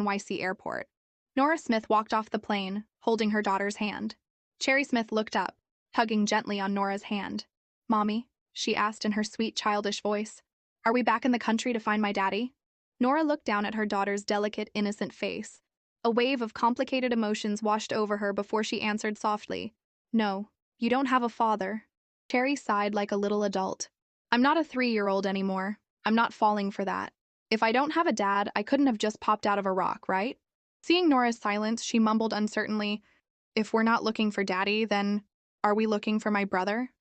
NYC airport. Nora Smith walked off the plane, holding her daughter's hand. Cherry Smith looked up, tugging gently on Nora's hand. "Mommy," she asked in her sweet, childish voice, "are we back in the country to find my daddy?" Nora looked down at her daughter's delicate, innocent face. A wave of complicated emotions washed over her before she answered softly, "No, you don't have a father." Cherry sighed like a little adult. "I'm not a 3-year-old anymore. I'm not falling for that. If I don't have a dad, I couldn't have just popped out of a rock, right?" Seeing Nora's silence, she mumbled uncertainly, "If we're not looking for Daddy, then are we looking for my brother?"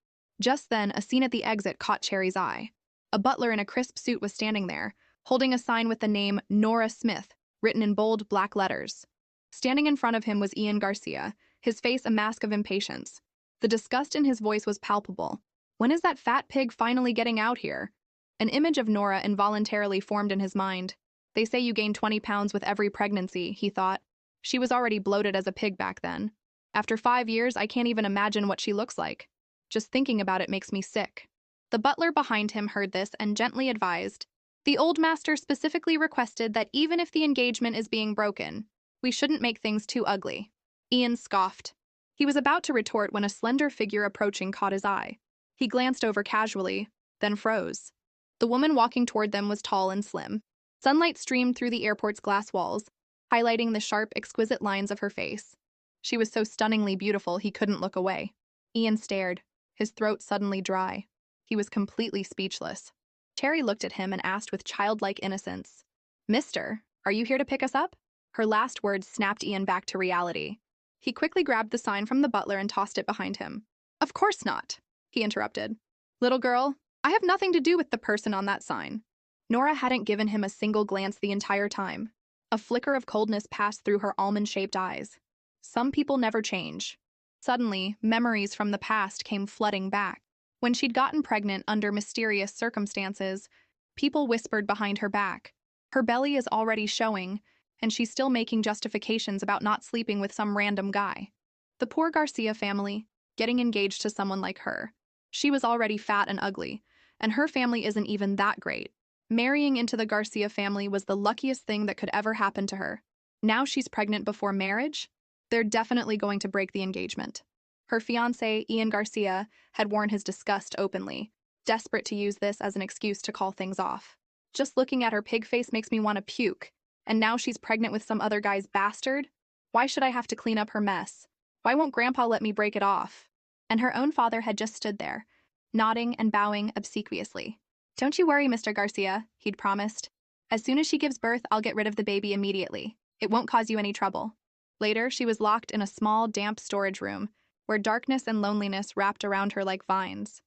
Just then, a scene at the exit caught Cherry's eye. A butler in a crisp suit was standing there, holding a sign with the name Nora Smith, written in bold black letters. Standing in front of him was Ian Garcia, his face a mask of impatience. The disgust in his voice was palpable. "When is that fat pig finally getting out here?" An image of Nora involuntarily formed in his mind. They say you gain 20 pounds with every pregnancy, he thought. She was already bloated as a pig back then. After 5 years, I can't even imagine what she looks like. Just thinking about it makes me sick. The butler behind him heard this and gently advised, "The old master specifically requested that even if the engagement is being broken, we shouldn't make things too ugly." Ian scoffed. He was about to retort when a slender figure approaching caught his eye. He glanced over casually, then froze. The woman walking toward them was tall and slim. Sunlight streamed through the airport's glass walls, highlighting the sharp, exquisite lines of her face. She was so stunningly beautiful he couldn't look away. Ian stared, his throat suddenly dry. He was completely speechless. Cherry looked at him and asked with childlike innocence, "Mister, are you here to pick us up?" Her last words snapped Ian back to reality. He quickly grabbed the sign from the butler and tossed it behind him. "Of course not," he interrupted. "Little girl, I have nothing to do with the person on that sign." Nora hadn't given him a single glance the entire time. A flicker of coldness passed through her almond-shaped eyes. Some people never change. Suddenly, memories from the past came flooding back. When she'd gotten pregnant under mysterious circumstances, people whispered behind her back, "Her belly is already showing, and she's still making justifications about not sleeping with some random guy." The poor Garcia family, getting engaged to someone like her. She was already fat and ugly, and her family isn't even that great. Marrying into the Garcia family was the luckiest thing that could ever happen to her. Now she's pregnant before marriage? They're definitely going to break the engagement. Her fiancé, Ian Garcia, had worn his disgust openly, desperate to use this as an excuse to call things off. "Just looking at her pig face makes me want to puke. And now she's pregnant with some other guy's bastard? Why should I have to clean up her mess? Why won't Grandpa let me break it off?" And her own father had just stood there, nodding and bowing obsequiously. "Don't you worry, Mr. Garcia," he'd promised. "As soon as she gives birth, I'll get rid of the baby immediately. It won't cause you any trouble." Later, she was locked in a small, damp storage room, where darkness and loneliness wrapped around her like vines.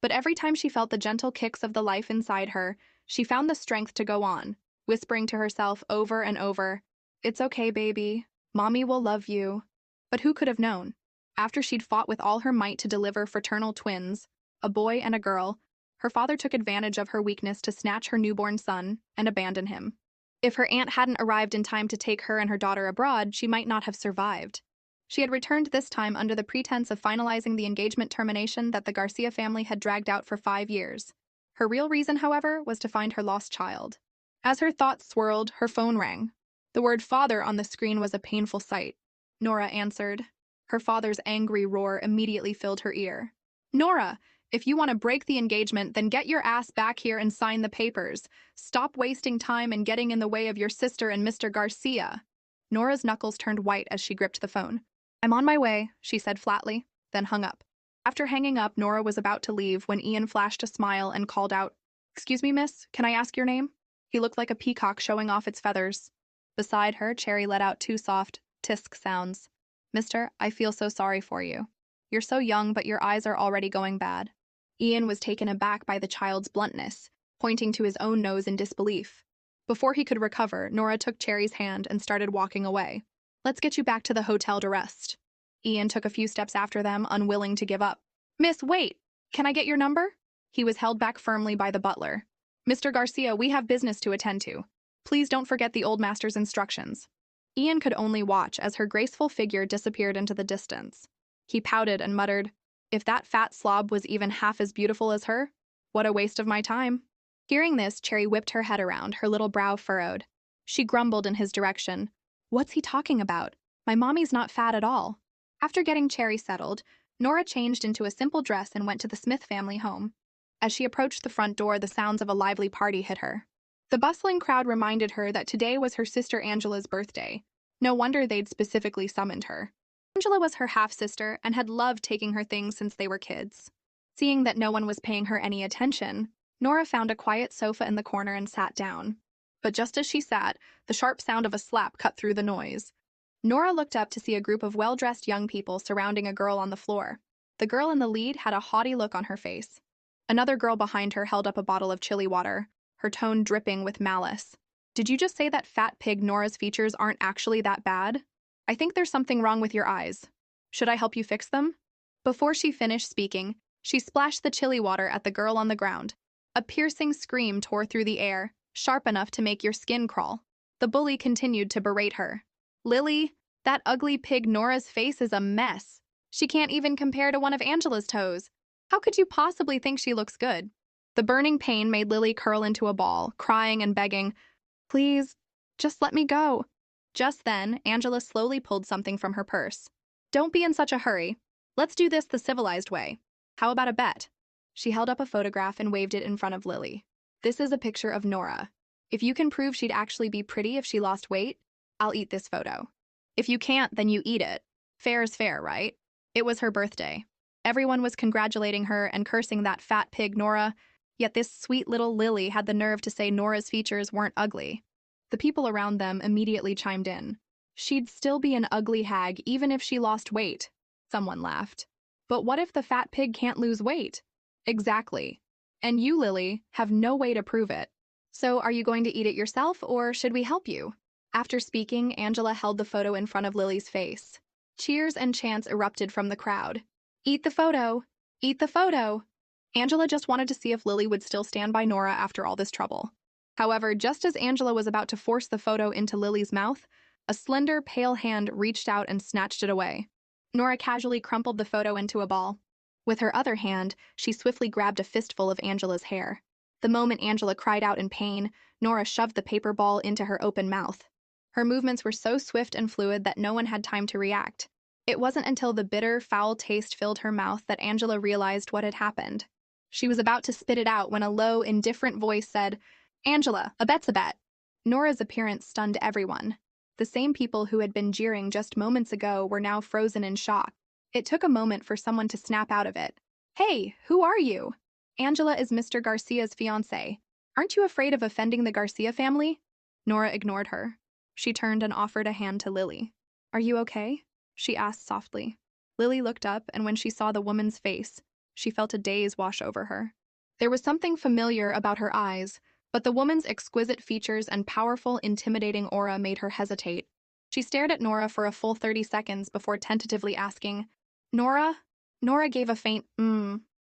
But every time she felt the gentle kicks of the life inside her, she found the strength to go on, whispering to herself over and over, "It's okay, baby. Mommy will love you." But who could have known? After she'd fought with all her might to deliver fraternal twins, a boy and a girl, her father took advantage of her weakness to snatch her newborn son and abandon him. If her aunt hadn't arrived in time to take her and her daughter abroad, she might not have survived. She had returned this time under the pretense of finalizing the engagement termination that the Garcia family had dragged out for 5 years. Her real reason, however, was to find her lost child. As her thoughts swirled, her phone rang. The word "father" on the screen was a painful sight. Nora answered. Her father's angry roar immediately filled her ear. "Nora, if you want to break the engagement, then get your ass back here and sign the papers. Stop wasting time and getting in the way of your sister and Mr. Garcia." Nora's knuckles turned white as she gripped the phone. "I'm on my way," she said flatly, then hung up. After hanging up, Nora was about to leave when Ian flashed a smile and called out, "Excuse me, miss, can I ask your name?" He looked like a peacock showing off its feathers. Beside her, Cherry let out 2 soft, tisk sounds. "Mister, I feel so sorry for you. You're so young, but your eyes are already going bad." Ian was taken aback by the child's bluntness, pointing to his own nose in disbelief. Before he could recover, Nora took Cherry's hand and started walking away. "Let's get you back to the hotel to rest." Ian took a few steps after them, unwilling to give up. "Miss, wait! Can I get your number?" He was held back firmly by the butler. "Mr. Garcia, we have business to attend to. Please don't forget the old master's instructions." Ian could only watch as her graceful figure disappeared into the distance. He pouted and muttered, "If that fat slob was even half as beautiful as her, what a waste of my time." Hearing this, Cherry whipped her head around, her little brow furrowed. She grumbled in his direction. What's he talking about? My mommy's not fat at all. After getting Cherry settled, Nora changed into a simple dress and went to the Smith family home. As she approached the front door, the sounds of a lively party hit her. The bustling crowd reminded her that today was her sister Angela's birthday. No wonder they'd specifically summoned her. Angela was her half-sister and had loved taking her things since they were kids. Seeing that no one was paying her any attention, Nora found a quiet sofa in the corner and sat down. But just as she sat, the sharp sound of a slap cut through the noise. Nora looked up to see a group of well-dressed young people surrounding a girl on the floor. The girl in the lead had a haughty look on her face. Another girl behind her held up a bottle of chili water, her tone dripping with malice. Did you just say that fat pig Nora's features aren't actually that bad? I think there's something wrong with your eyes. Should I help you fix them? Before she finished speaking, she splashed the chili water at the girl on the ground. A piercing scream tore through the air, sharp enough to make your skin crawl. The bully continued to berate her. Lily, that ugly pig Nora's face is a mess. She can't even compare to one of Angela's toes. How could you possibly think she looks good? The burning pain made Lily curl into a ball, crying and begging, Please, just let me go. Just then, Angela slowly pulled something from her purse. Don't be in such a hurry. Let's do this the civilized way. How about a bet? She held up a photograph and waved it in front of Lily. This is a picture of Nora. If you can prove she'd actually be pretty if she lost weight, I'll eat this photo. If you can't, then you eat it. Fair is fair, right? It was her birthday. Everyone was congratulating her and cursing that fat pig Nora, yet this sweet little Lily had the nerve to say Nora's features weren't ugly. The people around them immediately chimed in. She'd still be an ugly hag even if she lost weight. Someone laughed. But what if the fat pig can't lose weight? Exactly. And you, Lily, have no way to prove it. So are you going to eat it yourself, or should we help you? After speaking, Angela held the photo in front of Lily's face. Cheers and chants erupted from the crowd. Eat the photo! Eat the photo! Angela just wanted to see if Lily would still stand by Nora after all this trouble. However, just as Angela was about to force the photo into Lily's mouth, a slender, pale hand reached out and snatched it away. Nora casually crumpled the photo into a ball. With her other hand, she swiftly grabbed a fistful of Angela's hair. The moment Angela cried out in pain, Nora shoved the paper ball into her open mouth. Her movements were so swift and fluid that no one had time to react. It wasn't until the bitter, foul taste filled her mouth that Angela realized what had happened. She was about to spit it out when a low, indifferent voice said, Angela, a bet's a bet. Nora's appearance stunned everyone. The same people who had been jeering just moments ago were now frozen in shock. It took a moment for someone to snap out of it. Hey, who are you? Angela is Mr. Garcia's fiancée. Aren't you afraid of offending the Garcia family? Nora ignored her. She turned and offered a hand to Lily. Are you okay? She asked softly. Lily looked up, and when she saw the woman's face, she felt a daze wash over her. There was something familiar about her eyes, but the woman's exquisite features and powerful, intimidating aura made her hesitate. She stared at Nora for a full 30 seconds before tentatively asking, Nora? Nora gave a faint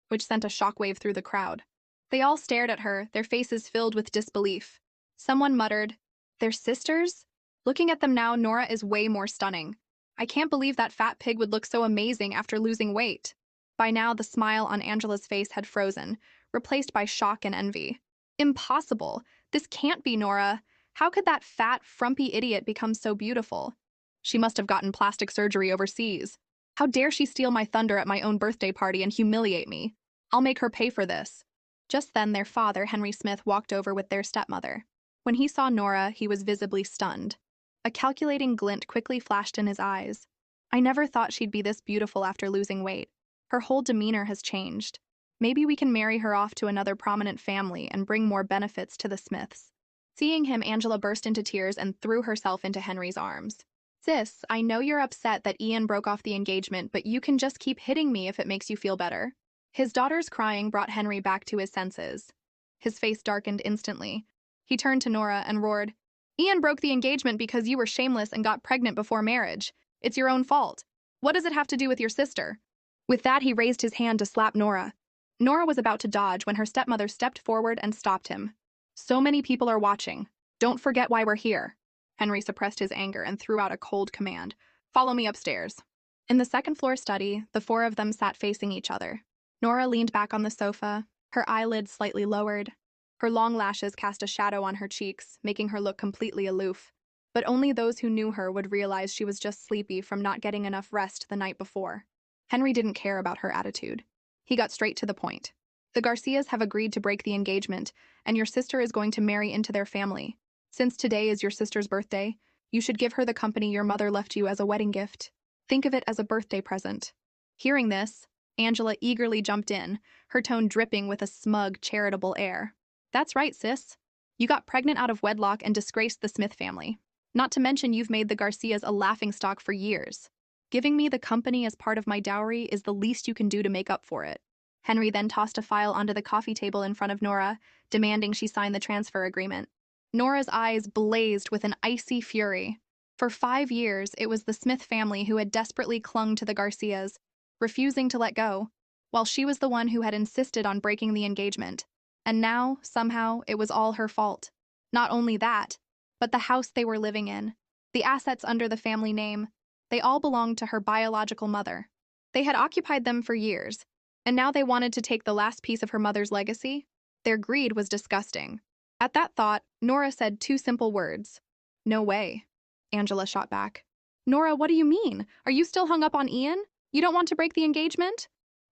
which sent a shockwave through the crowd. They all stared at her, their faces filled with disbelief. Someone muttered, They're sisters? Looking at them now, Nora is way more stunning. I can't believe that fat pig would look so amazing after losing weight. By now, the smile on Angela's face had frozen, replaced by shock and envy. Impossible! This can't be Nora! How could that fat, frumpy idiot become so beautiful? She must have gotten plastic surgery overseas. How dare she steal my thunder at my own birthday party and humiliate me? I'll make her pay for this. Just then, their father, Henry Smith, walked over with their stepmother. When he saw Nora, he was visibly stunned. A calculating glint quickly flashed in his eyes. I never thought she'd be this beautiful after losing weight. Her whole demeanor has changed. Maybe we can marry her off to another prominent family and bring more benefits to the Smiths. Seeing him, Angela burst into tears and threw herself into Henry's arms. Sis, I know you're upset that Ian broke off the engagement, but you can just keep hitting me if it makes you feel better. His daughter's crying brought Henry back to his senses. His face darkened instantly. He turned to Nora and roared, Ian broke the engagement because you were shameless and got pregnant before marriage. It's your own fault. What does it have to do with your sister? With that, he raised his hand to slap Nora. Nora was about to dodge when her stepmother stepped forward and stopped him. So many people are watching. Don't forget why we're here. Henry suppressed his anger and threw out a cold command. Follow me upstairs. In the second-floor study, the four of them sat facing each other. Nora leaned back on the sofa, her eyelids slightly lowered. Her long lashes cast a shadow on her cheeks, making her look completely aloof. But only those who knew her would realize she was just sleepy from not getting enough rest the night before. Henry didn't care about her attitude. He got straight to the point. The Garcias have agreed to break the engagement, and your sister is going to marry into their family. Since today is your sister's birthday, you should give her the company your mother left you as a wedding gift. Think of it as a birthday present. Hearing this, Angela eagerly jumped in, her tone dripping with a smug, charitable air. That's right, sis. You got pregnant out of wedlock and disgraced the Smith family. Not to mention you've made the Garcias a laughingstock for years. Giving me the company as part of my dowry is the least you can do to make up for it. Henry then tossed a file onto the coffee table in front of Nora, demanding she sign the transfer agreement. Nora's eyes blazed with an icy fury. For 5 years, it was the Smith family who had desperately clung to the Garcias, refusing to let go, while she was the one who had insisted on breaking the engagement. And now, somehow, it was all her fault. Not only that, but the house they were living in, the assets under the family name, they all belonged to her biological mother. They had occupied them for years, and now they wanted to take the last piece of her mother's legacy? Their greed was disgusting. At that thought, Nora said 2 simple words. No way. Angela shot back. Nora, what do you mean? Are you still hung up on Ian? You don't want to break the engagement?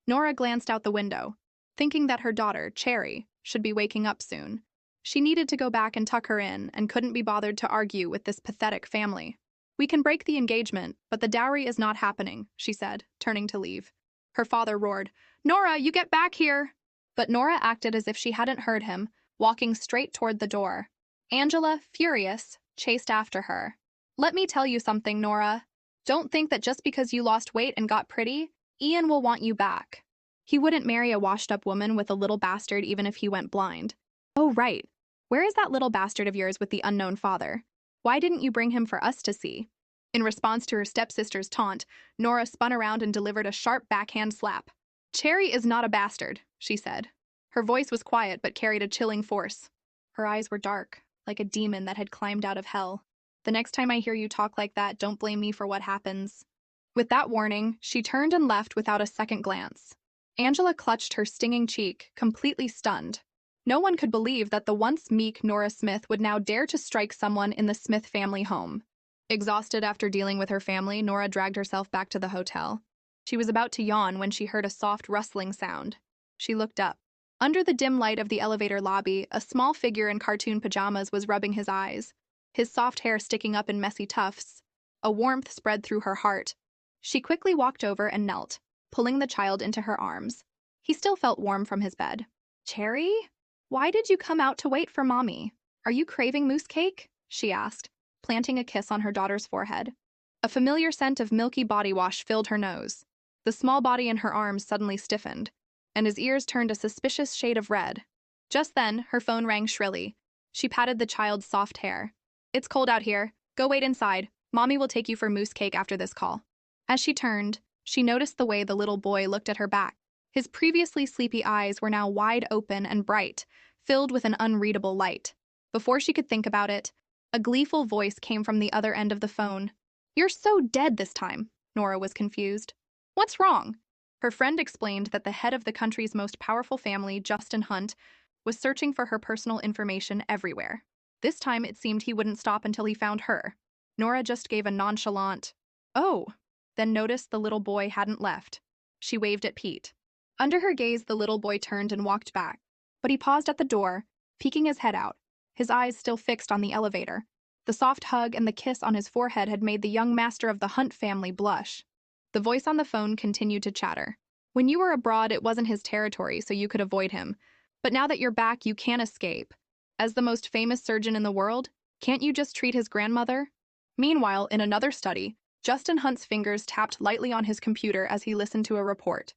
Nora glanced out the window, thinking that her daughter, Cherry, should be waking up soon. She needed to go back and tuck her in and couldn't be bothered to argue with this pathetic family. We can break the engagement, but the dowry is not happening, she said, turning to leave. Her father roared, Nora, you get back here! But Nora acted as if she hadn't heard him, walking straight toward the door. Angela, furious, chased after her. Let me tell you something, Nora. Don't think that just because you lost weight and got pretty, Ian will want you back. He wouldn't marry a washed-up woman with a little bastard even if he went blind. Oh, right. Where is that little bastard of yours with the unknown father? Why didn't you bring him for us to see? In response to her stepsister's taunt, Nora spun around and delivered a sharp backhand slap. Cherry is not a bastard, she said. Her voice was quiet but carried a chilling force. Her eyes were dark, like a demon that had climbed out of hell. The next time I hear you talk like that, don't blame me for what happens. With that warning, she turned and left without a second glance. Angela clutched her stinging cheek, completely stunned. No one could believe that the once meek Nora Smith would now dare to strike someone in the Smith family home. Exhausted after dealing with her family, Nora dragged herself back to the hotel. She was about to yawn when she heard a soft rustling sound. She looked up. Under the dim light of the elevator lobby, a small figure in cartoon pajamas was rubbing his eyes, his soft hair sticking up in messy tufts. A warmth spread through her heart. She quickly walked over and knelt, pulling the child into her arms. He still felt warm from his bed. Cherry? Why did you come out to wait for Mommy? Are you craving mousse cake? She asked, planting a kiss on her daughter's forehead. A familiar scent of milky body wash filled her nose. The small body in her arms suddenly stiffened, and his ears turned a suspicious shade of red. Just then, her phone rang shrilly. She patted the child's soft hair. It's cold out here. Go wait inside. Mommy will take you for mousse cake after this call. As she turned, she noticed the way the little boy looked at her back. His previously sleepy eyes were now wide open and bright, filled with an unreadable light. Before she could think about it, a gleeful voice came from the other end of the phone. You're so dead this time, Nora was confused. What's wrong? Her friend explained that the head of the country's most powerful family, Justin Hunt, was searching for her personal information everywhere. This time it seemed he wouldn't stop until he found her. Nora just gave a nonchalant, "Oh," then noticed the little boy hadn't left. She waved at Pete. Under her gaze, the little boy turned and walked back, but he paused at the door, peeking his head out, his eyes still fixed on the elevator. The soft hug and the kiss on his forehead had made the young master of the Hunt family blush. The voice on the phone continued to chatter. When you were abroad, it wasn't his territory, so you could avoid him. But now that you're back, you can't escape. As the most famous surgeon in the world, can't you just treat his grandmother? Meanwhile, in another study, Justin Hunt's fingers tapped lightly on his computer as he listened to a report.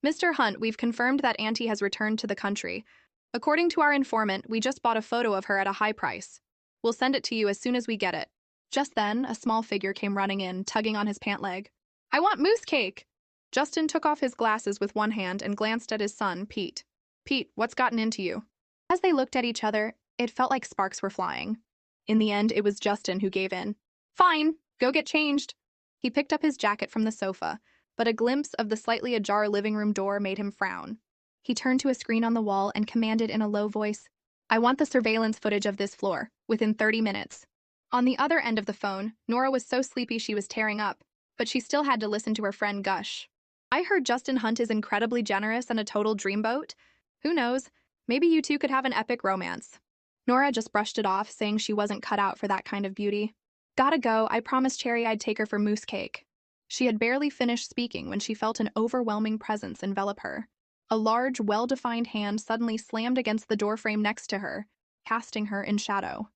Mr. Hunt, we've confirmed that Auntie has returned to the country. According to our informant, we just bought a photo of her at a high price. We'll send it to you as soon as we get it. Just then, a small figure came running in, tugging on his pant leg. I want mousse cake! Justin took off his glasses with one hand and glanced at his son, Pete. Pete, what's gotten into you? As they looked at each other, it felt like sparks were flying. In the end, it was Justin who gave in. Fine, go get changed. He picked up his jacket from the sofa, but a glimpse of the slightly ajar living room door made him frown. He turned to a screen on the wall and commanded in a low voice, I want the surveillance footage of this floor, within 30 minutes. On the other end of the phone, Nora was so sleepy she was tearing up, but she still had to listen to her friend gush. I heard Justin Hunt is incredibly generous and a total dreamboat. Who knows? Maybe you two could have an epic romance. Nora just brushed it off, saying she wasn't cut out for that kind of beauty. Gotta go, I promised Cherry I'd take her for moose cake. She had barely finished speaking when she felt an overwhelming presence envelop her. A large, well-defined hand suddenly slammed against the doorframe next to her, casting her in shadow.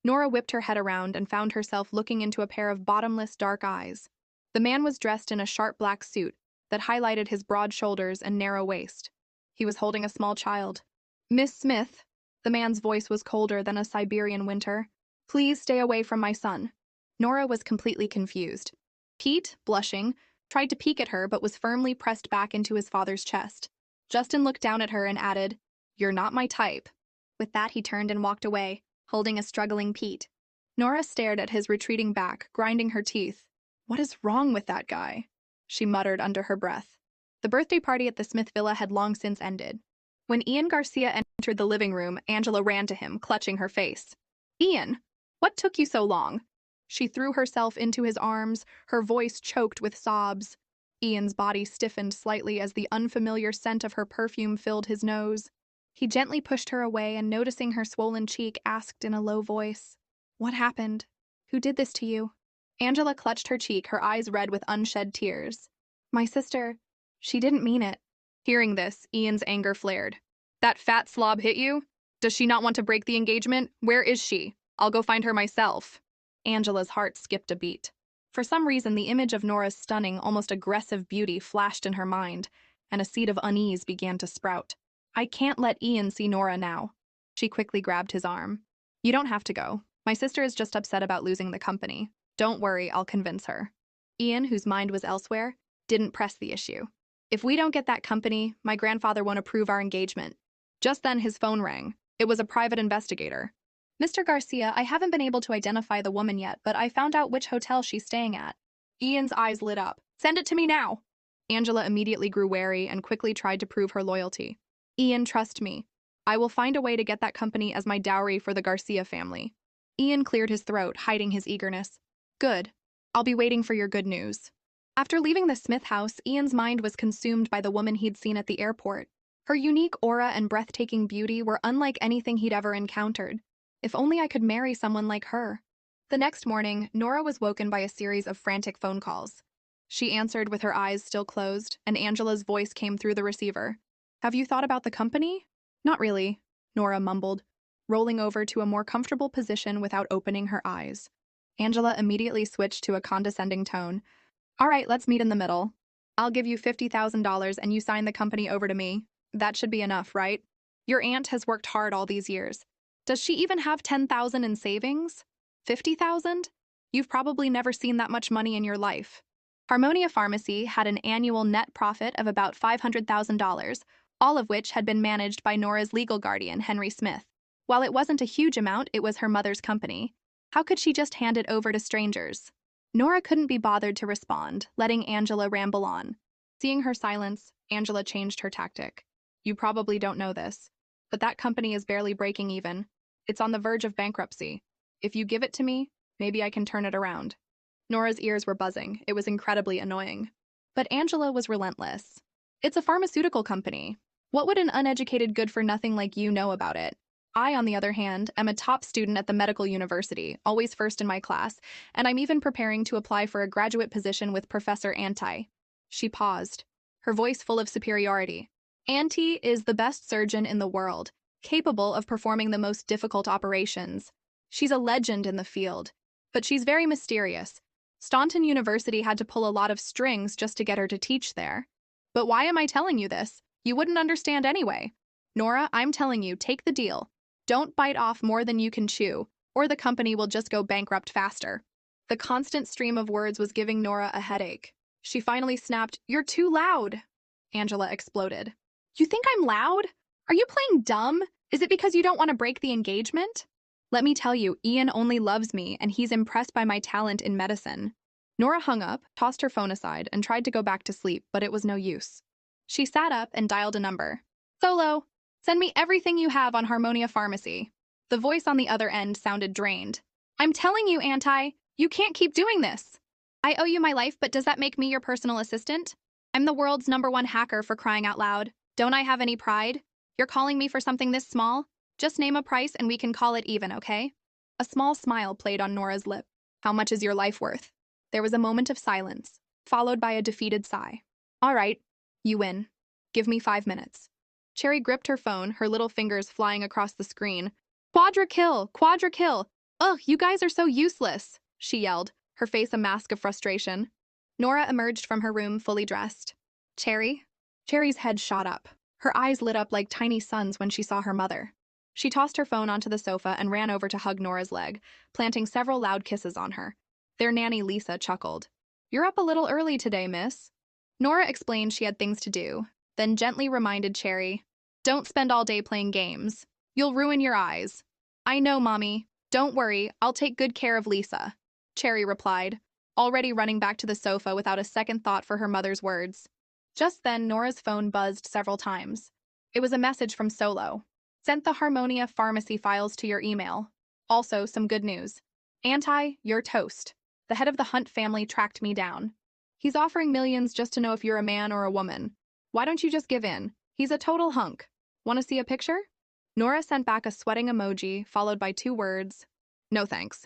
Nora whipped her head around and found herself looking into a pair of bottomless dark eyes. The man was dressed in a sharp black suit that highlighted his broad shoulders and narrow waist. He was holding a small child. Miss Smith, the man's voice was colder than a Siberian winter. Please stay away from my son. Nora was completely confused. Pete, blushing, tried to peek at her but was firmly pressed back into his father's chest. Justin looked down at her and added, "You're not my type." With that, he turned and walked away, holding a struggling Pete. Nora stared at his retreating back, grinding her teeth. What is wrong with that guy? She muttered under her breath. The birthday party at the Smith Villa had long since ended. When Ian Garcia entered the living room, Angela ran to him, clutching her face. Ian, what took you so long? She threw herself into his arms, her voice choked with sobs. Ian's body stiffened slightly as the unfamiliar scent of her perfume filled his nose. He gently pushed her away and, noticing her swollen cheek, asked in a low voice, "What happened? Who did this to you?" Angela clutched her cheek, her eyes red with unshed tears. "My sister. She didn't mean it." Hearing this, Ian's anger flared. "That fat slob hit you? Does she not want to break the engagement? Where is she? I'll go find her myself." Angela's heart skipped a beat. For some reason, the image of Nora's stunning, almost aggressive beauty flashed in her mind, and a seed of unease began to sprout. "I can't let Ian see Nora now." She quickly grabbed his arm. "You don't have to go. My sister is just upset about losing the company. Don't worry, I'll convince her." Ian, whose mind was elsewhere, didn't press the issue. "If we don't get that company, my grandfather won't approve our engagement." Just then his phone rang. It was a private investigator. "Mr. Garcia, I haven't been able to identify the woman yet, but I found out which hotel she's staying at." Ian's eyes lit up. "Send it to me now!" Angela immediately grew wary and quickly tried to prove her loyalty. "Ian, trust me. I will find a way to get that company as my dowry for the Garcia family." Ian cleared his throat, hiding his eagerness. "Good. I'll be waiting for your good news." After leaving the Smith house, Ian's mind was consumed by the woman he'd seen at the airport. Her unique aura and breathtaking beauty were unlike anything he'd ever encountered. If only I could marry someone like her. The next morning, Nora was woken by a series of frantic phone calls. She answered with her eyes still closed, and Angela's voice came through the receiver. "Have you thought about the company?" "Not really," Nora mumbled, rolling over to a more comfortable position without opening her eyes. Angela immediately switched to a condescending tone. "All right, let's meet in the middle. I'll give you $50,000 and you sign the company over to me. That should be enough, right? Your aunt has worked hard all these years. Does she even have 10,000 in savings? 50,000? You've probably never seen that much money in your life." Harmonia Pharmacy had an annual net profit of about $500,000, all of which had been managed by Nora's legal guardian, Henry Smith. While it wasn't a huge amount, it was her mother's company. How could she just hand it over to strangers? Nora couldn't be bothered to respond, letting Angela ramble on. Seeing her silence, Angela changed her tactic. "You probably don't know this, but that company is barely breaking even. It's on the verge of bankruptcy. If you give it to me, maybe I can turn it around." Nora's ears were buzzing. It was incredibly annoying. But Angela was relentless. "It's a pharmaceutical company. What would an uneducated good-for-nothing like you know about it? I, on the other hand, am a top student at the medical university, always first in my class, and I'm even preparing to apply for a graduate position with Professor Anti." She paused, her voice full of superiority. "Auntie is the best surgeon in the world, capable of performing the most difficult operations. She's a legend in the field, but she's very mysterious. Staunton University had to pull a lot of strings just to get her to teach there. But why am I telling you this? You wouldn't understand anyway. Nora, I'm telling you, take the deal. Don't bite off more than you can chew, or the company will just go bankrupt faster." The constant stream of words was giving Nora a headache. She finally snapped, "You're too loud." Angela exploded. "You think I'm loud? Are you playing dumb? Is it because you don't want to break the engagement? Let me tell you, Ian only loves me and he's impressed by my talent in medicine." Nora hung up, tossed her phone aside, and tried to go back to sleep, but it was no use. She sat up and dialed a number. "Solo." Send me everything you have on Harmonia Pharmacy. The voice on the other end sounded drained. I'm telling you, you can't keep doing this. I owe you my life, but does that make me your personal assistant? I'm the world's #1 hacker, for crying out loud. Don't I have any pride? You're calling me for something this small? Just name a price and we can call it even, okay? A small smile played on Nora's lip. How much is your life worth? There was a moment of silence, followed by a defeated sigh. All right, you win. Give me 5 minutes. Cherry gripped her phone, her little fingers flying across the screen. Quadra kill! Quadra kill! Ugh, you guys are so useless, she yelled, her face a mask of frustration. Nora emerged from her room fully dressed. Cherry? Cherry's head shot up. Her eyes lit up like tiny suns when she saw her mother. She tossed her phone onto the sofa and ran over to hug Nora's leg, planting several loud kisses on her. Their nanny Lisa chuckled. You're up a little early today, miss. Nora explained she had things to do, then gently reminded Cherry, don't spend all day playing games. You'll ruin your eyes. I know, Mommy. Don't worry, I'll take good care of Lisa, Cherry replied, already running back to the sofa without a second thought for her mother's words. Just then, Nora's phone buzzed several times. It was a message from Solo. Sent the Harmonia Pharmacy files to your email. Also, some good news. You're toast. The head of the Hunt family tracked me down. He's offering millions just to know if you're a man or a woman. Why don't you just give in? He's a total hunk. Want to see a picture? Nora sent back a sweating emoji, followed by 2 words. No thanks.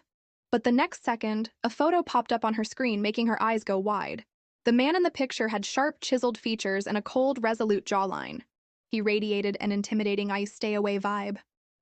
But the next second, a photo popped up on her screen, making her eyes go wide. The man in the picture had sharp, chiseled features and a cold, resolute jawline. He radiated an intimidating stay-away vibe.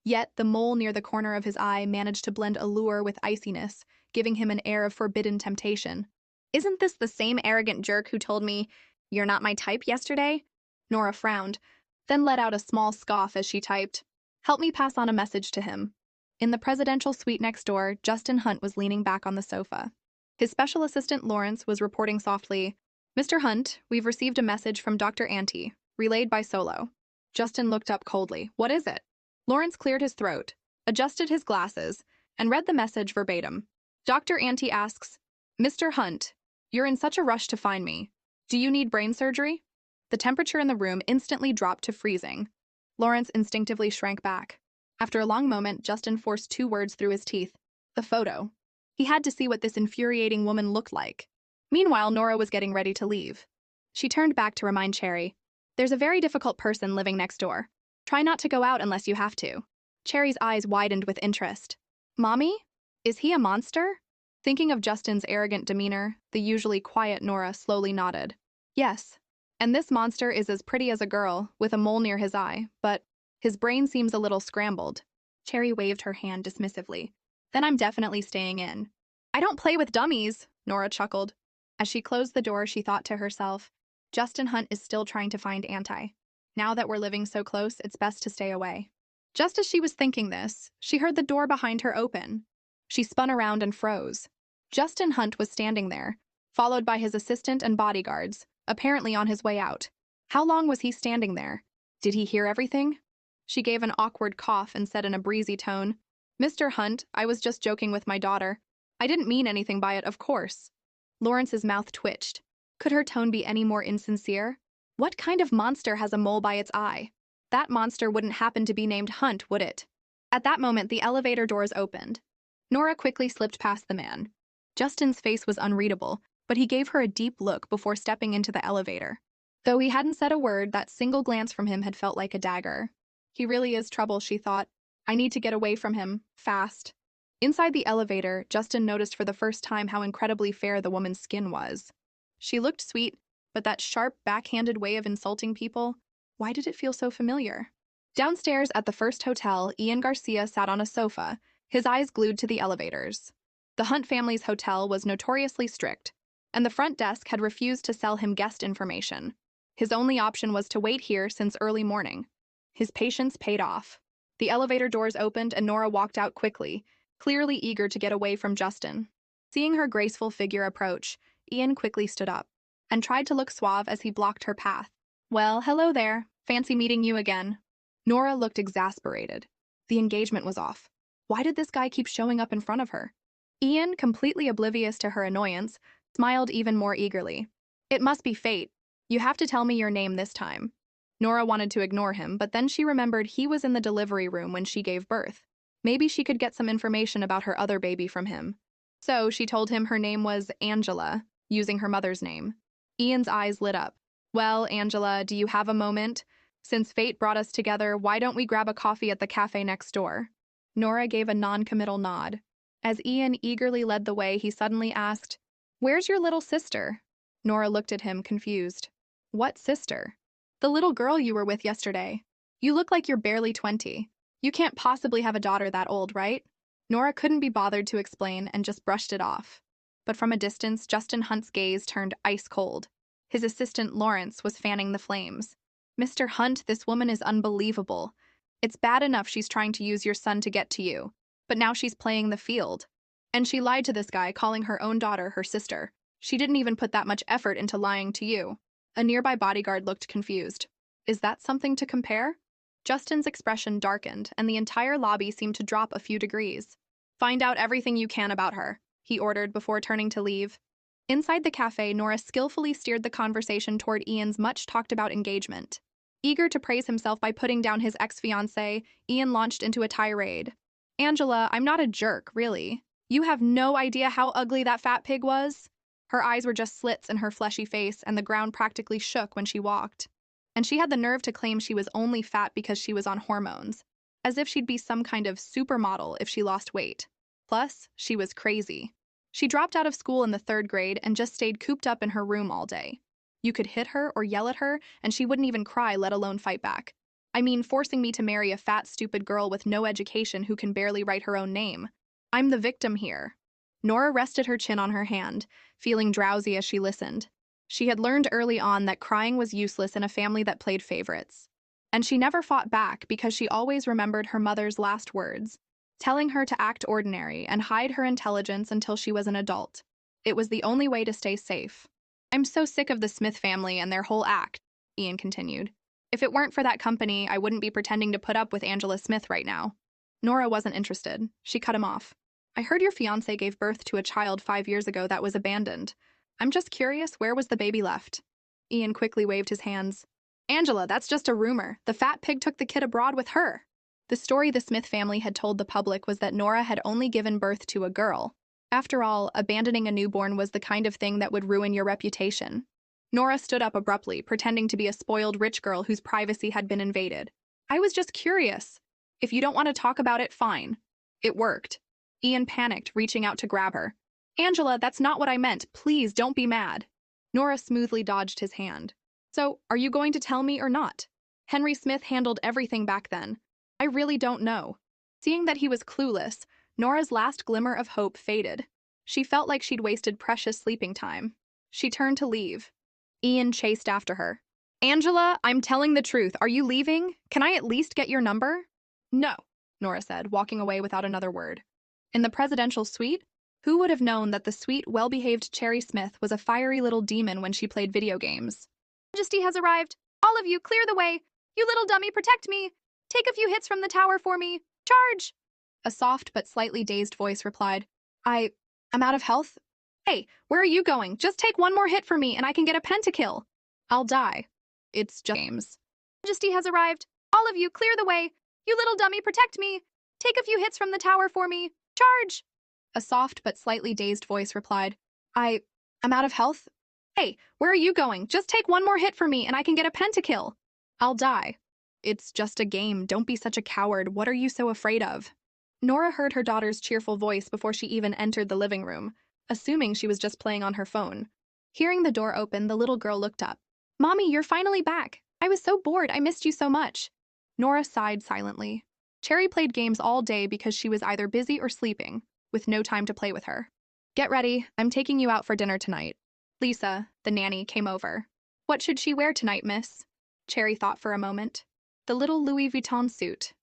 Yet, the mole near the corner of his eye managed to blend allure with iciness, giving him an air of forbidden temptation. Isn't this the same arrogant jerk who told me, you're not my type yesterday? Nora frowned, then let out a small scoff as she typed, help me pass on a message to him. In the presidential suite next door, Justin Hunt was leaning back on the sofa. His special assistant Lawrence was reporting softly, Mr. Hunt, we've received a message from Dr. Ante, relayed by Solo. Justin looked up coldly. What is it? Lawrence cleared his throat, adjusted his glasses, and read the message verbatim. Dr. Ante asks, Mr. Hunt, you're in such a rush to find me. Do you need brain surgery? The temperature in the room instantly dropped to freezing. Lawrence instinctively shrank back. After a long moment, Justin forced 2 words through his teeth. The photo. He had to see what this infuriating woman looked like. Meanwhile, Nora was getting ready to leave. She turned back to remind Cherry, there's a very difficult person living next door. Try not to go out unless you have to. Cherry's eyes widened with interest. Mommy? Is he a monster? Thinking of Justin's arrogant demeanor, the usually quiet Nora slowly nodded. Yes. And this monster is as pretty as a girl, with a mole near his eye, but his brain seems a little scrambled. Cherry waved her hand dismissively. Then I'm definitely staying in. I don't play with dummies, Nora chuckled. As she closed the door, she thought to herself, Justin Hunt is still trying to find Ante. Now that we're living so close, it's best to stay away. Just as she was thinking this, she heard the door behind her open. She spun around and froze. Justin Hunt was standing there, followed by his assistant and bodyguards, apparently on his way out. How long was he standing there? Did he hear everything? She gave an awkward cough and said in a breezy tone, Mr. Hunt, I was just joking with my daughter. I didn't mean anything by it, of course. Lawrence's mouth twitched. Could her tone be any more insincere? What kind of monster has a mole by its eye? That monster wouldn't happen to be named Hunt, would it? At that moment, the elevator doors opened. Nora quickly slipped past the man. Justin's face was unreadable, but he gave her a deep look before stepping into the elevator. Though he hadn't said a word, that single glance from him had felt like a dagger. He really is trouble, she thought. I need to get away from him, fast. Inside the elevator, Justin noticed for the first time how incredibly fair the woman's skin was. She looked sweet, but that sharp, backhanded way of insulting people, why did it feel so familiar? Downstairs at the first hotel, Ian Garcia sat on a sofa, his eyes glued to the elevators. The Hunt family's hotel was notoriously strict, and the front desk had refused to sell him guest information. His only option was to wait here since early morning. His patience paid off. The elevator doors opened and Nora walked out quickly, clearly eager to get away from Justin. Seeing her graceful figure approach, Ian quickly stood up and tried to look suave as he blocked her path. Well, hello there. Fancy meeting you again. Nora looked exasperated. The engagement was off. Why did this guy keep showing up in front of her? Ian, completely oblivious to her annoyance, smiled even more eagerly. It must be fate. You have to tell me your name this time. Nora wanted to ignore him, but then she remembered he was in the delivery room when she gave birth. Maybe she could get some information about her other baby from him. So she told him her name was Angela, using her mother's name. Ian's eyes lit up. Well, Angela, do you have a moment? Since fate brought us together, why don't we grab a coffee at the cafe next door? Nora gave a non-committal nod. As Ian eagerly led the way, he suddenly asked, "Where's your little sister?" Nora looked at him, confused. "What sister?" "The little girl you were with yesterday. You look like you're barely 20. You can't possibly have a daughter that old, right?" Nora couldn't be bothered to explain and just brushed it off. But from a distance, Justin Hunt's gaze turned ice cold. His assistant, Lawrence, was fanning the flames. "Mr. Hunt, this woman is unbelievable. It's bad enough she's trying to use your son to get to you, but now she's playing the field. And she lied to this guy, calling her own daughter her sister. She didn't even put that much effort into lying to you." A nearby bodyguard looked confused. "Is that something to compare?" Justin's expression darkened, and the entire lobby seemed to drop a few degrees. "Find out everything you can about her," he ordered before turning to leave. Inside the cafe, Nora skillfully steered the conversation toward Ian's much-talked-about engagement. Eager to praise himself by putting down his ex-fiancée, Ian launched into a tirade. "Angela, I'm not a jerk, really. You have no idea how ugly that fat pig was." Her eyes were just slits in her fleshy face, and the ground practically shook when she walked. And she had the nerve to claim she was only fat because she was on hormones, as if she'd be some kind of supermodel if she lost weight. Plus, she was crazy. She dropped out of school in the 3rd grade and just stayed cooped up in her room all day. You could hit her or yell at her, and she wouldn't even cry, let alone fight back. I mean, forcing me to marry a fat, stupid girl with no education who can barely write her own name. I'm the victim here. Nora rested her chin on her hand, feeling drowsy as she listened. She had learned early on that crying was useless in a family that played favorites. And she never fought back because she always remembered her mother's last words, telling her to act ordinary and hide her intelligence until she was an adult. It was the only way to stay safe. "I'm so sick of the Smith family and their whole act," Ian continued. "If it weren't for that company, I wouldn't be pretending to put up with Angela Smith right now." Nora wasn't interested. She cut him off. "I heard your fiancé gave birth to a child 5 years ago that was abandoned. I'm just curious, where was the baby left?" Ian quickly waved his hands. "Angela, that's just a rumor. The fat pig took the kid abroad with her." The story the Smith family had told the public was that Nora had only given birth to a girl. After all, abandoning a newborn was the kind of thing that would ruin your reputation. Nora stood up abruptly, pretending to be a spoiled rich girl whose privacy had been invaded. "I was just curious. If you don't want to talk about it, fine." It worked. Ian panicked, reaching out to grab her. "Angela, that's not what I meant. Please, don't be mad." Nora smoothly dodged his hand. "So, are you going to tell me or not? Henry Smith handled everything back then. I really don't know." Seeing that he was clueless, Nora's last glimmer of hope faded. She felt like she'd wasted precious sleeping time. She turned to leave. Ian chased after her. "Angela, I'm telling the truth. Are you leaving? Can I at least get your number?" "No," Nora said, walking away without another word. In the presidential suite? Who would have known that the sweet, well-behaved Cherry Smith was a fiery little demon when she played video games? "Majesty has arrived. All of you, clear the way. You little dummy, protect me. Take a few hits from the tower for me. Charge!" A soft but slightly dazed voice replied, I'm out of health. "Hey, where are you going? Just take one more hit for me and I can get a pentakill." "I'll die. It's just games." "Majesty has arrived. All of you, clear the way. You little dummy, protect me. Take a few hits from the tower for me. Charge!" A soft but slightly dazed voice replied, I'm out of health. "Hey, where are you going? Just take one more hit for me and I can get a pentakill." "I'll die. It's just a game. Don't be such a coward. What are you so afraid of?" Nora heard her daughter's cheerful voice before she even entered the living room, assuming she was just playing on her phone. Hearing the door open, the little girl looked up. "Mommy, you're finally back. I was so bored. I missed you so much." Nora sighed silently. Cherry played games all day because she was either busy or sleeping, with no time to play with her. "Get ready. I'm taking you out for dinner tonight." Lisa, the nanny, came over. "What should she wear tonight, miss?" Cherry thought for a moment. "The little Louis Vuitton suit."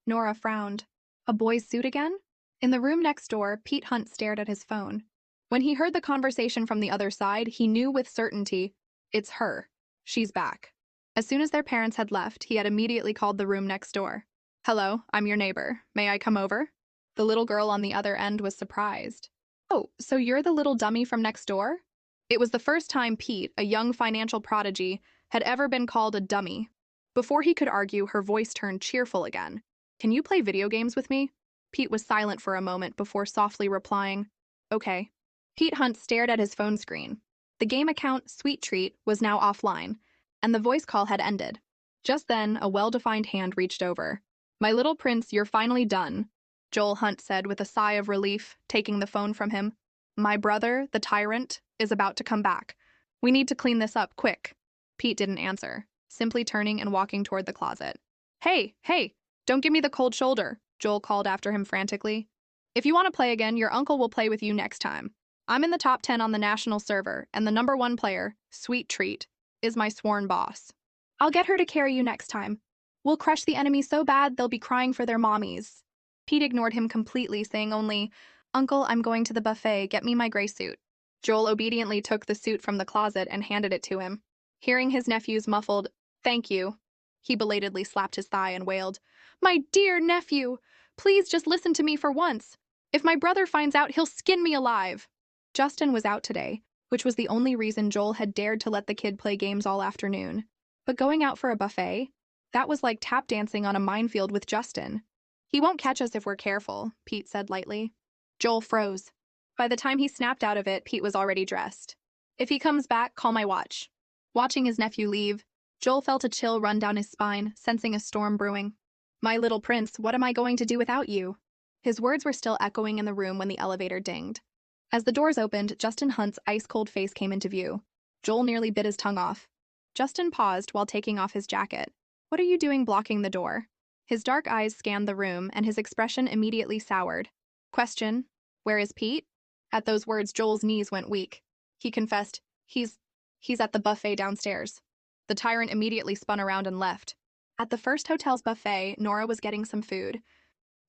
Nora frowned. A boy's suit again? In the room next door, Pete Hunt stared at his phone. When he heard the conversation from the other side, he knew with certainty, it's her. She's back. As soon as their parents had left, he had immediately called the room next door. "Hello, I'm your neighbor. May I come over?" The little girl on the other end was surprised. "Oh, so you're the little dummy from next door?" It was the first time Pete, a young financial prodigy, had ever been called a dummy. Before he could argue, her voice turned cheerful again. Can you play video games with me? Pete was silent for a moment before softly replying, okay. Pete Hunt stared at his phone screen. The game account, Sweet Treat, was now offline, and the voice call had ended. Just then, a well-defined hand reached over. My little prince, you're finally done, Joel Hunt said with a sigh of relief, taking the phone from him. My brother, the tyrant, is about to come back. We need to clean this up, quick. Pete didn't answer, simply turning and walking toward the closet. Hey, don't give me the cold shoulder, Joel called after him frantically. If you want to play again, your uncle will play with you next time. I'm in the top 10 on the national server, and the #1 player, Sweet Treat, is my sworn boss. I'll get her to carry you next time. We'll crush the enemy so bad they'll be crying for their mommies. Pete ignored him completely, saying only, Uncle, I'm going to the buffet, get me my gray suit. Joel obediently took the suit from the closet and handed it to him. Hearing his nephew's muffled, thank you, he belatedly slapped his thigh and wailed, My dear nephew, please just listen to me for once. If my brother finds out, he'll skin me alive. Justin was out today, which was the only reason Joel had dared to let the kid play games all afternoon. But going out for a buffet? That was like tap dancing on a minefield with Justin. He won't catch us if we're careful, Pete said lightly. Joel froze. By the time he snapped out of it, Pete was already dressed. If he comes back, call my watch. Watching his nephew leave, Joel felt a chill run down his spine, sensing a storm brewing. My little prince, what am I going to do without you? His words were still echoing in the room when the elevator dinged. As the doors opened, Justin Hunt's ice-cold face came into view. Joel nearly bit his tongue off. Justin paused while taking off his jacket. What are you doing blocking the door? His dark eyes scanned the room, and his expression immediately soured. Question, where is Pete? At those words, Joel's knees went weak. He confessed, he's at the buffet downstairs. The tyrant immediately spun around and left. At the First Hotel's buffet, Nora was getting some food,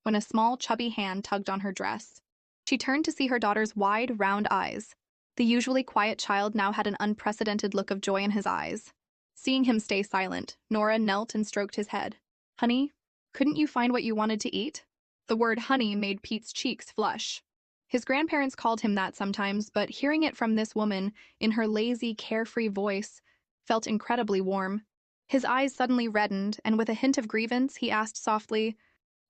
when a small, chubby hand tugged on her dress. She turned to see her daughter's wide, round eyes. The usually quiet child now had an unprecedented look of joy in his eyes. Seeing him stay silent, Nora knelt and stroked his head. Honey, couldn't you find what you wanted to eat? The word honey made Pete's cheeks flush. His grandparents called him that sometimes, but hearing it from this woman, in her lazy, carefree voice, felt incredibly warm. His eyes suddenly reddened, and with a hint of grievance, he asked softly,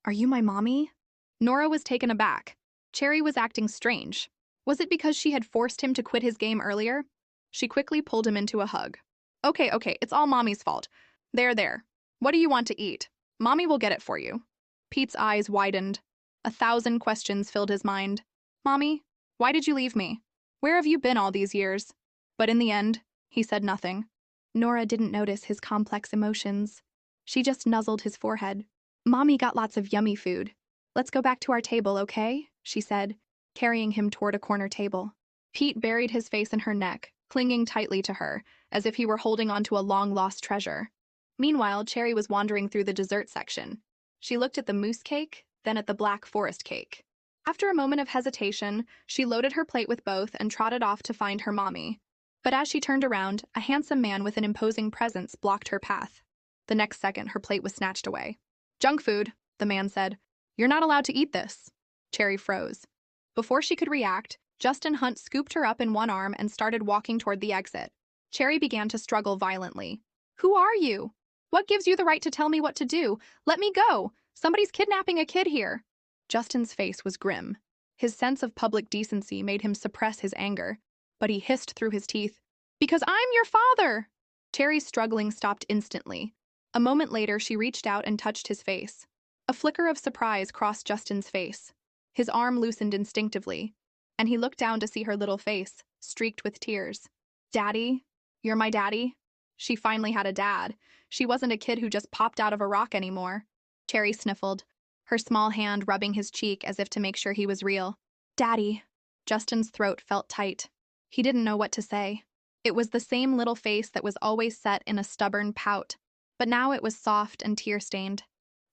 Are you my mommy? Nora was taken aback. Cherry was acting strange. Was it because she had forced him to quit his game earlier? She quickly pulled him into a hug. Okay, it's all Mommy's fault. There. What do you want to eat? Mommy will get it for you. Pete's eyes widened. 1,000 questions filled his mind. Mommy, why did you leave me? Where have you been all these years? But in the end, he said nothing. Nora didn't notice his complex emotions. She just nuzzled his forehead. Mommy got lots of yummy food. Let's go back to our table, okay? She said, carrying him toward a corner table. Pete buried his face in her neck, clinging tightly to her, as if he were holding onto a long-lost treasure. Meanwhile, Cherry was wandering through the dessert section. She looked at the mousse cake, then at the black forest cake. After a moment of hesitation, she loaded her plate with both and trotted off to find her mommy. But as she turned around, a handsome man with an imposing presence blocked her path. The next second, her plate was snatched away. Junk food, the man said. You're not allowed to eat this. Cherry froze. Before she could react, Justin Hunt scooped her up in one arm and started walking toward the exit. Cherry began to struggle violently. Who are you? What gives you the right to tell me what to do? Let me go! Somebody's kidnapping a kid here! Justin's face was grim. His sense of public decency made him suppress his anger, but he hissed through his teeth, Because I'm your father! Cherry's struggling stopped instantly. A moment later, she reached out and touched his face. A flicker of surprise crossed Justin's face. His arm loosened instinctively, and he looked down to see her little face, streaked with tears. Daddy? You're my daddy? She finally had a dad. She wasn't a kid who just popped out of a rock anymore. Cherry sniffled, her small hand rubbing his cheek as if to make sure he was real. Daddy. Justin's throat felt tight. He didn't know what to say. It was the same little face that was always set in a stubborn pout, but now it was soft and tear-stained.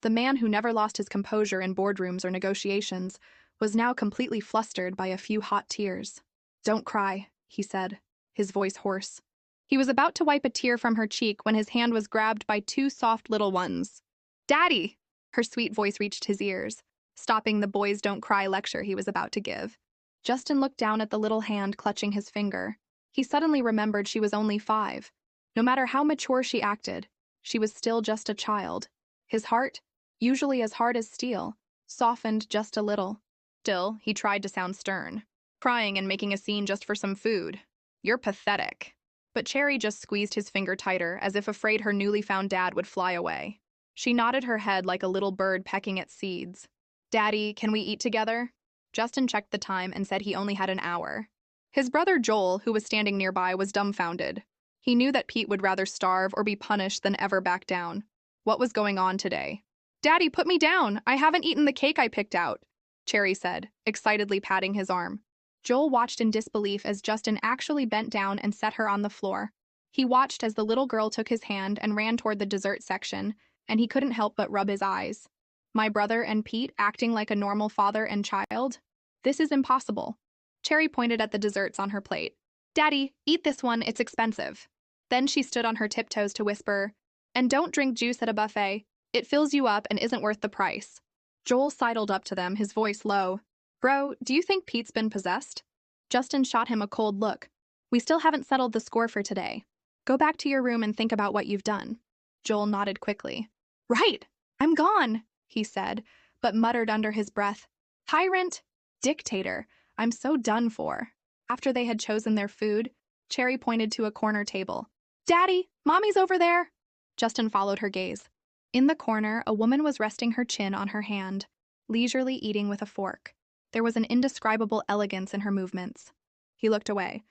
The man who never lost his composure in boardrooms or negotiations was now completely flustered by a few hot tears. Don't cry, he said, his voice hoarse. He was about to wipe a tear from her cheek when his hand was grabbed by two soft little ones. Daddy! Her sweet voice reached his ears, stopping the boys don't cry lecture he was about to give. Justin looked down at the little hand clutching his finger. He suddenly remembered she was only 5. No matter how mature she acted, She was still just a child. His heart, usually as hard as steel, softened just a little. Still, he tried to sound stern, crying and making a scene just for some food. You're pathetic. But Cherry just squeezed his finger tighter, as if afraid her newly found dad would fly away. She nodded her head like a little bird pecking at seeds. Daddy, can we eat together? Justin checked the time and said he only had an hour. His brother Joel, who was standing nearby, was dumbfounded. He knew that Pete would rather starve or be punished than ever back down. What was going on today? Daddy, put me down! I haven't eaten the cake I picked out, Cherry said, excitedly patting his arm. Joel watched in disbelief as Justin actually bent down and set her on the floor. He watched as the little girl took his hand and ran toward the dessert section, and he couldn't help but rub his eyes. My brother and Pete acting like a normal father and child? This is impossible. Cherry pointed at the desserts on her plate. Daddy, eat this one, it's expensive. Then she stood on her tiptoes to whisper, and don't drink juice at a buffet. It fills you up and isn't worth the price. Joel sidled up to them, his voice low. Bro, do you think Pete's been possessed? Justin shot him a cold look. We still haven't settled the score for today. Go back to your room and think about what you've done. Joel nodded quickly. Right, I'm gone, he said, but muttered under his breath. Tyrant, dictator, I'm so done for. After they had chosen their food, Cherry pointed to a corner table. Daddy, Mommy's over there. Justin followed her gaze. In the corner, a woman was resting her chin on her hand, leisurely eating with a fork. There was an indescribable elegance in her movements. He looked away.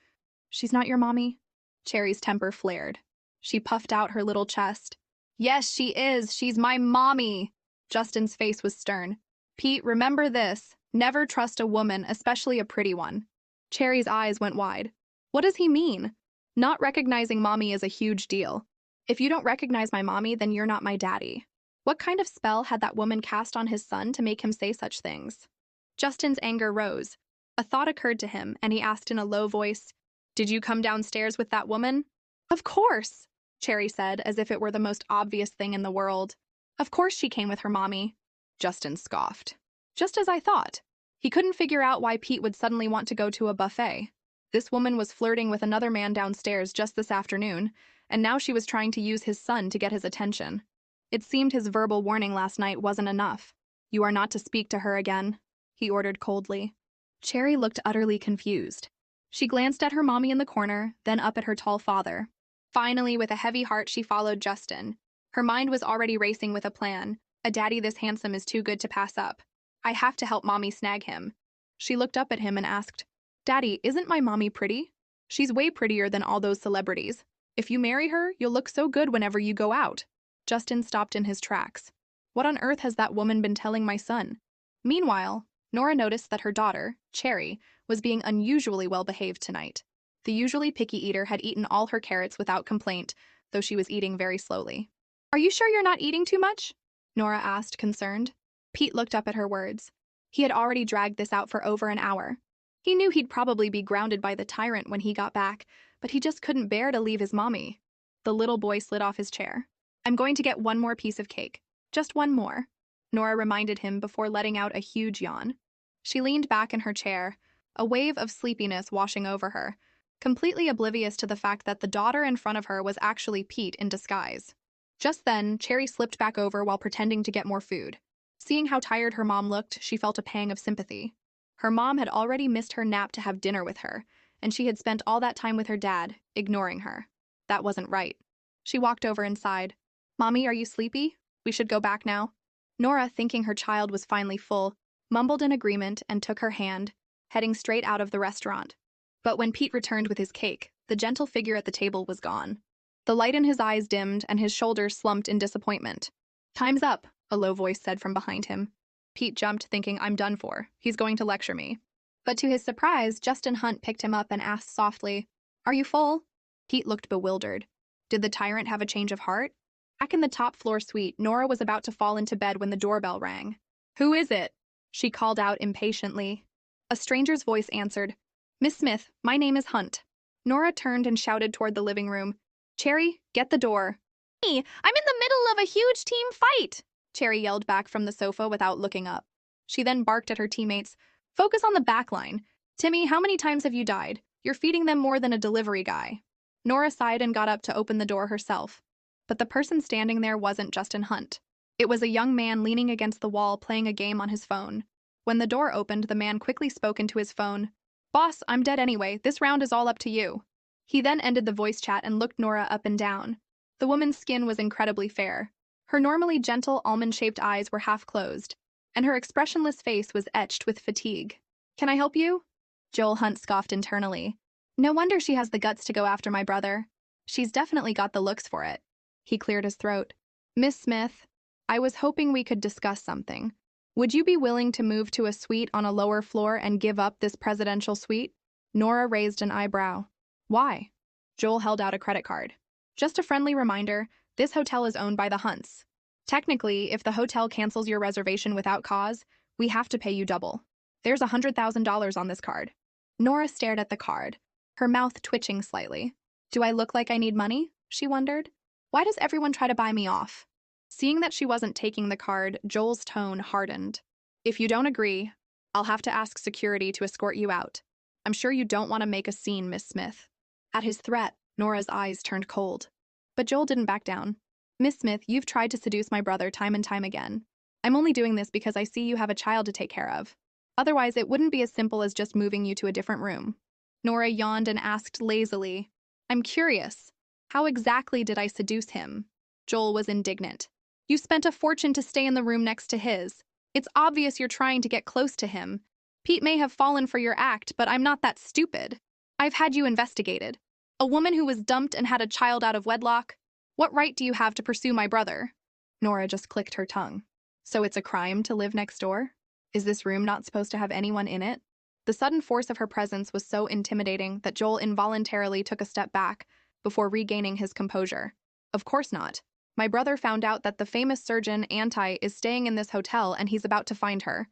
She's not your mommy? Cherry's temper flared. She puffed out her little chest. Yes, she is. She's my mommy. Justin's face was stern. Pete, remember this. Never trust a woman, especially a pretty one. Cherry's eyes went wide. What does he mean? Not recognizing mommy is a huge deal. If you don't recognize my mommy, then you're not my daddy. What kind of spell had that woman cast on his son to make him say such things? Justin's anger rose. A thought occurred to him, and he asked in a low voice, Did you come downstairs with that woman? Of course, Cherry said, as if it were the most obvious thing in the world. Of course she came with her mommy. Justin scoffed. Just as I thought. He couldn't figure out why Pete would suddenly want to go to a buffet. This woman was flirting with another man downstairs just this afternoon, and now she was trying to use his son to get his attention. It seemed his verbal warning last night wasn't enough. You are not to speak to her again, he ordered coldly. Cherry looked utterly confused. She glanced at her mommy in the corner, then up at her tall father. Finally, with a heavy heart, she followed Justin. Her mind was already racing with a plan. A daddy this handsome is too good to pass up. I have to help mommy snag him. She looked up at him and asked, Daddy, isn't my mommy pretty? She's way prettier than all those celebrities. If you marry her, you'll look so good whenever you go out. Justin stopped in his tracks. What on earth has that woman been telling my son? Meanwhile, Nora noticed that her daughter, Cherry, was being unusually well behaved tonight. The usually picky eater had eaten all her carrots without complaint, though she was eating very slowly. Are you sure you're not eating too much? Nora asked, concerned. Pete looked up at her words. He had already dragged this out for over an hour. He knew he'd probably be grounded by the tyrant when he got back, but he just couldn't bear to leave his mommy. The little boy slid off his chair. I'm going to get one more piece of cake. Just one more, Nora reminded him before letting out a huge yawn. She leaned back in her chair, a wave of sleepiness washing over her, completely oblivious to the fact that the daughter in front of her was actually Pete in disguise. Just then, Cherry slipped back over while pretending to get more food. Seeing how tired her mom looked, she felt a pang of sympathy. Her mom had already missed her nap to have dinner with her, and she had spent all that time with her dad, ignoring her. That wasn't right. She walked over and sighed. Mommy, are you sleepy? We should go back now. Nora, thinking her child was finally full, mumbled in agreement and took her hand, heading straight out of the restaurant. But when Pete returned with his cake, the gentle figure at the table was gone. The light in his eyes dimmed and his shoulders slumped in disappointment. Time's up, a low voice said from behind him. Pete jumped, thinking, I'm done for. He's going to lecture me. But to his surprise, Justin Hunt picked him up and asked softly, Are you full? Pete looked bewildered. Did the tyrant have a change of heart? Back in the top floor suite, Nora was about to fall into bed when the doorbell rang. Who is it? She called out impatiently. A stranger's voice answered, Miss Smith, my name is Hunt. Nora turned and shouted toward the living room. Cherry, get the door. Me, I'm in the middle of a huge team fight, Cherry yelled back from the sofa without looking up. She then barked at her teammates. Focus on the back line. Timmy, how many times have you died? You're feeding them more than a delivery guy. Nora sighed and got up to open the door herself. but the person standing there wasn't Justin Hunt. It was a young man leaning against the wall playing a game on his phone. When the door opened, the man quickly spoke into his phone. "Boss, I'm dead anyway. This round is all up to you." He then ended the voice chat and looked Nora up and down. The woman's skin was incredibly fair. Her normally gentle, almond-shaped eyes were half closed, and her expressionless face was etched with fatigue. "Can I help you?" Joel Hunt scoffed internally. "No wonder she has the guts to go after my brother. She's definitely got the looks for it." He cleared his throat. "Miss Smith, I was hoping we could discuss something. Would you be willing to move to a suite on a lower floor and give up this presidential suite?" Nora raised an eyebrow. "Why?" Joel held out a credit card. "Just a friendly reminder, this hotel is owned by the Hunts. Technically, if the hotel cancels your reservation without cause, we have to pay you double. There's $100,000 on this card." Nora stared at the card, her mouth twitching slightly. "Do I look like I need money?" she wondered. "Why does everyone try to buy me off?" Seeing that she wasn't taking the card, Joel's tone hardened. "If you don't agree, I'll have to ask security to escort you out. I'm sure you don't want to make a scene, Miss Smith." At his threat, Nora's eyes turned cold. But Joel didn't back down. "Miss Smith, you've tried to seduce my brother time and time again. I'm only doing this because I see you have a child to take care of. Otherwise, it wouldn't be as simple as just moving you to a different room." Nora yawned and asked lazily, "I'm curious. How exactly did I seduce him?" Joel was indignant. "You spent a fortune to stay in the room next to his. It's obvious you're trying to get close to him. Pete may have fallen for your act, but I'm not that stupid. I've had you investigated. A woman who was dumped and had a child out of wedlock. What right do you have to pursue my brother?" Nora just clicked her tongue. "So it's a crime to live next door? Is this room not supposed to have anyone in it?" The sudden force of her presence was so intimidating that Joel involuntarily took a step back before regaining his composure. "Of course not. My brother found out that the famous surgeon Anti is staying in this hotel and he's about to find her.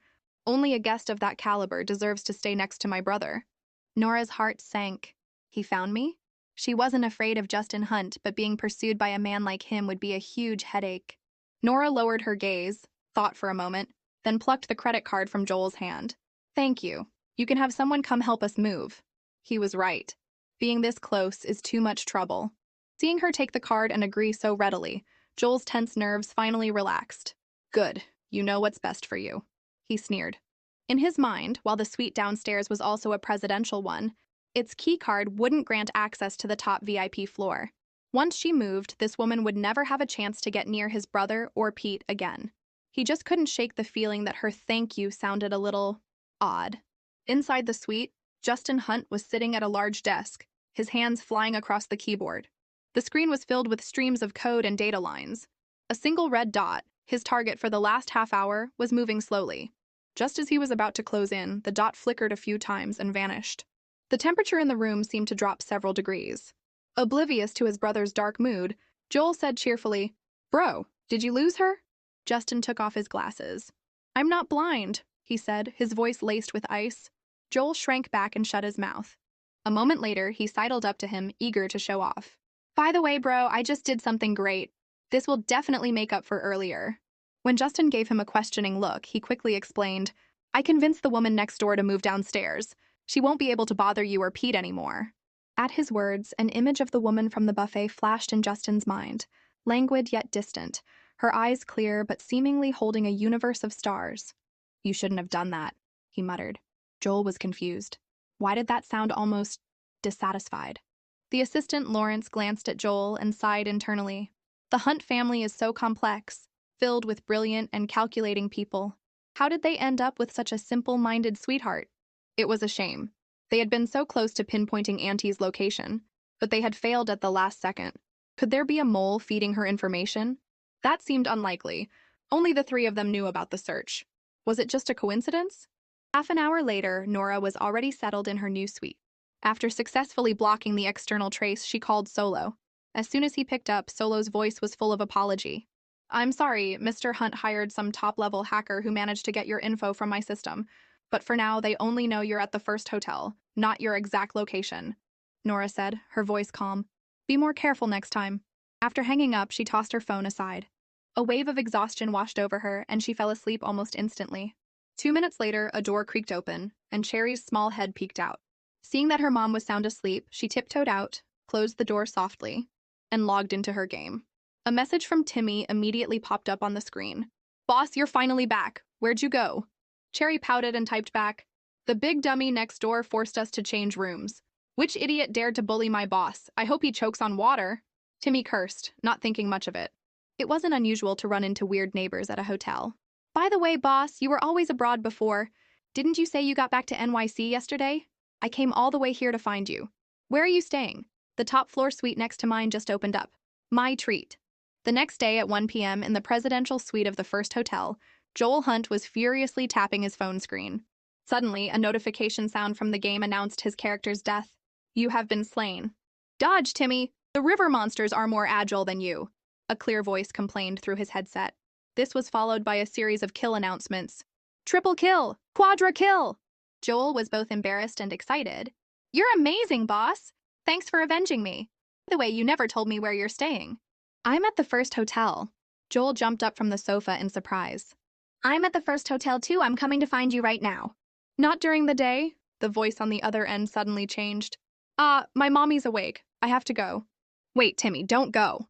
Only a guest of that caliber deserves to stay next to my brother." Nora's heart sank. He found me? She wasn't afraid of Justin Hunt, but being pursued by a man like him would be a huge headache. Nora lowered her gaze, thought for a moment, then plucked the credit card from Joel's hand. "Thank you. You can have someone come help us move." He was right. Being this close is too much trouble. Seeing her take the card and agree so readily, Joel's tense nerves finally relaxed. "Good. You know what's best for you," he sneered. In his mind, while the suite downstairs was also a presidential one, its keycard wouldn't grant access to the top VIP floor. Once she moved, this woman would never have a chance to get near his brother or Pete again. He just couldn't shake the feeling that her thank you sounded a little odd. Inside the suite, Justin Hunt was sitting at a large desk, his hands flying across the keyboard. The screen was filled with streams of code and data lines. A single red dot, his target for the last half hour, was moving slowly. Just as he was about to close in, the dot flickered a few times and vanished. The temperature in the room seemed to drop several degrees. Oblivious to his brother's dark mood, Joel said cheerfully, "Bro, did you lose her?" Justin took off his glasses. "I'm not blind," he said, his voice laced with ice. Joel shrank back and shut his mouth. A moment later, he sidled up to him, eager to show off. "By the way, bro, I just did something great. This will definitely make up for earlier." When Justin gave him a questioning look, he quickly explained, "I convinced the woman next door to move downstairs. She won't be able to bother you or Pete anymore." At his words, an image of the woman from the buffet flashed in Justin's mind, languid yet distant, her eyes clear but seemingly holding a universe of stars. "You shouldn't have done that," he muttered. Joel was confused. Why did that sound almost dissatisfied? The assistant, Lawrence, glanced at Joel and sighed internally. The Hunt family is so complex, filled with brilliant and calculating people. How did they end up with such a simple-minded sweetheart? It was a shame. They had been so close to pinpointing Auntie's location, but they had failed at the last second. Could there be a mole feeding her information? That seemed unlikely. Only the three of them knew about the search. Was it just a coincidence? Half an hour later, Nora was already settled in her new suite. After successfully blocking the external trace, she called Solo. As soon as he picked up, Solo's voice was full of apology. "I'm sorry, Mr. Hunt hired some top-level hacker who managed to get your info from my system. But for now, they only know you're at the first hotel, not your exact location," Nora said, her voice calm. "Be more careful next time." After hanging up, she tossed her phone aside. A wave of exhaustion washed over her, and she fell asleep almost instantly. 2 minutes later, a door creaked open, and Cherry's small head peeked out. Seeing that her mom was sound asleep, she tiptoed out, closed the door softly, and logged into her game. A message from Timmy immediately popped up on the screen. Boss, you're finally back. Where'd you go? Cherry pouted and typed back. The big dummy next door forced us to change rooms. Which idiot dared to bully my boss? I hope he chokes on water. Timmy cursed, not thinking much of it. It wasn't unusual to run into weird neighbors at a hotel. By the way, boss, you were always abroad before. Didn't you say you got back to NYC yesterday? I came all the way here to find you. Where are you staying? The top floor suite next to mine just opened up. My treat. The next day at 1 p.m. in the presidential suite of the first hotel, Joel Hunt was furiously tapping his phone screen. Suddenly, a notification sound from the game announced his character's death. You have been slain. Dodge, Timmy! The river monsters are more agile than you, a clear voice complained through his headset. This was followed by a series of kill announcements. Triple kill! Quadra kill! Joel was both embarrassed and excited. You're amazing, boss! Thanks for avenging me. By the way, you never told me where you're staying. I'm at the first hotel. Joel jumped up from the sofa in surprise. I'm at the first hotel too. I'm coming to find you right now. Not during the day? The voice on the other end suddenly changed. My mommy's awake. I have to go. Wait, Timmy, don't go.